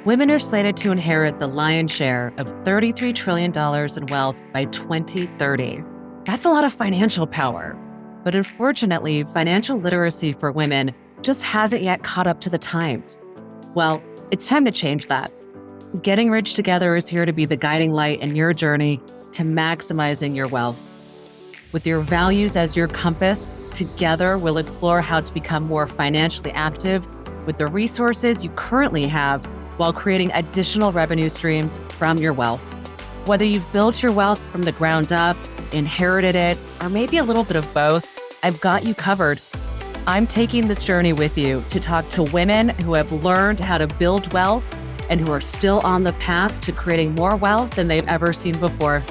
Women are slated to inherit the lion's share of $33 trillion in wealth by 2030. That's a lot of financial power. But unfortunately, financial literacy for women just hasn't yet caught up to the times. Well, it's time to change that. Getting Rich Together is here to be the guiding light in your journey to maximizing your wealth. With your values as your compass, together we'll explore how to become more financially active with the resources you currently have while creating additional revenue streams from your wealth. Whether you've built your wealth from the ground up, inherited it, or maybe a little bit of both, I've got you covered. I'm taking this journey with you to talk to women who have learned how to build wealth and who are still on the path to creating more wealth than they've ever seen before.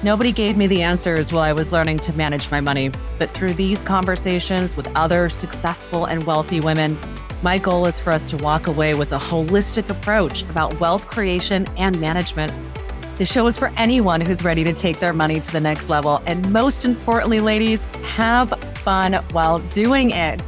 Nobody gave me the answers while I was learning to manage my money, but through these conversations with other successful and wealthy women, my goal is for us to walk away with a holistic approach about wealth creation and management. The show is for anyone who's ready to take their money to the next level. And most importantly, ladies, have fun while doing it.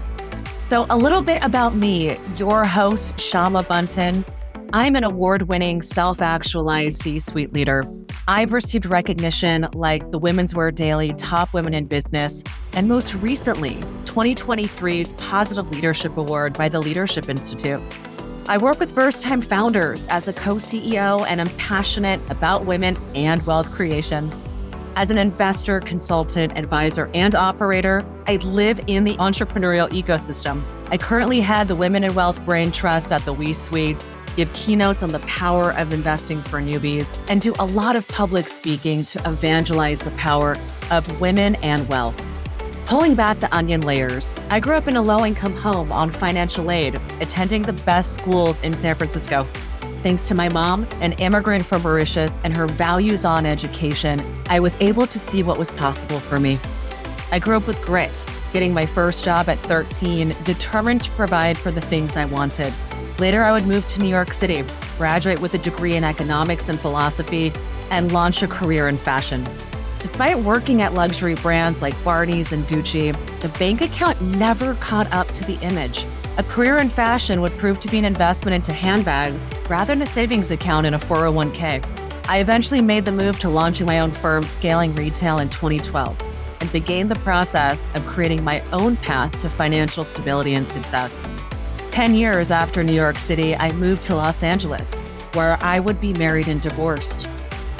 So a little bit about me, your host, Shama Bunton. I'm an award-winning self-actualized C-suite leader. I've received recognition like the Women's Wear Daily Top Women in Business, and most recently, 2023's Positive Leadership Award by the Leadership Institute. I work with first-time founders as a co-CEO, and I'm passionate about women and wealth creation. As an investor, consultant, advisor, and operator, I live in the entrepreneurial ecosystem. I currently head the Women in Wealth Brain Trust at the We Suite, give keynotes on the power of investing for newbies, and do a lot of public speaking to evangelize the power of women and wealth. Pulling back the onion layers, I grew up in a low-income home on financial aid, attending the best schools in San Francisco. Thanks to my mom, an immigrant from Mauritius, and her values on education, I was able to see what was possible for me. I grew up with grit, getting my first job at 13, determined to provide for the things I wanted. Later, I would move to New York City, graduate with a degree in economics and philosophy, and launch a career in fashion. Despite working at luxury brands like Barney's and Gucci, the bank account never caught up to the image. A career in fashion would prove to be an investment into handbags rather than a savings account in a 401k. I eventually made the move to launching my own firm, Scaling Retail, in 2012, and began the process of creating my own path to financial stability and success. 10 years after New York City, I moved to Los Angeles, where I would be married and divorced.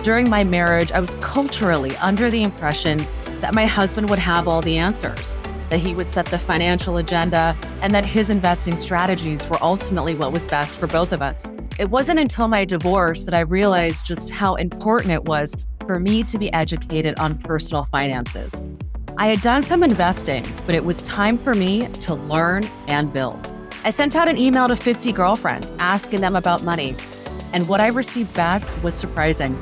During my marriage, I was culturally under the impression that my husband would have all the answers, that he would set the financial agenda, and that his investing strategies were ultimately what was best for both of us. It wasn't until my divorce that I realized just how important it was for me to be educated on personal finances. I had done some investing, but it was time for me to learn and build. I sent out an email to 50 girlfriends asking them about money, and what I received back was surprising.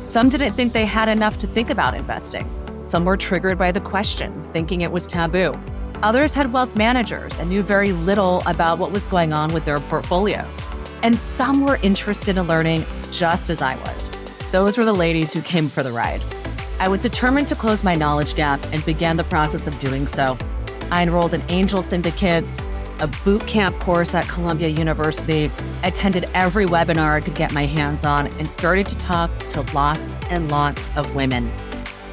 Some didn't think they had enough to think about investing. Some were triggered by the question, thinking it was taboo. Others had wealth managers and knew very little about what was going on with their portfolios. And some were interested in learning just as I was. Those were the ladies who came for the ride. I was determined to close my knowledge gap and began the process of doing so. I enrolled in angel syndicates, a boot camp course at Columbia University, attended every webinar I could get my hands on, and started to talk to lots and lots of women.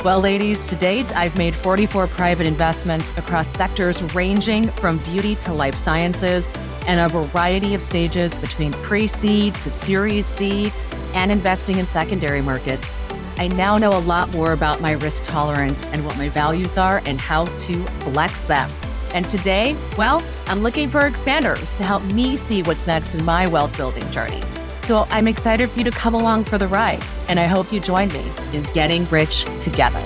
Well, ladies, to date, I've made 44 private investments across sectors ranging from beauty to life sciences and a variety of stages between pre-seed to Series D and investing in secondary markets. I now know a lot more about my risk tolerance and what my values are and how to flex them. And today, well, I'm looking for expanders to help me see what's next in my wealth building journey. So I'm excited for you to come along for the ride, and I hope you join me in getting rich together.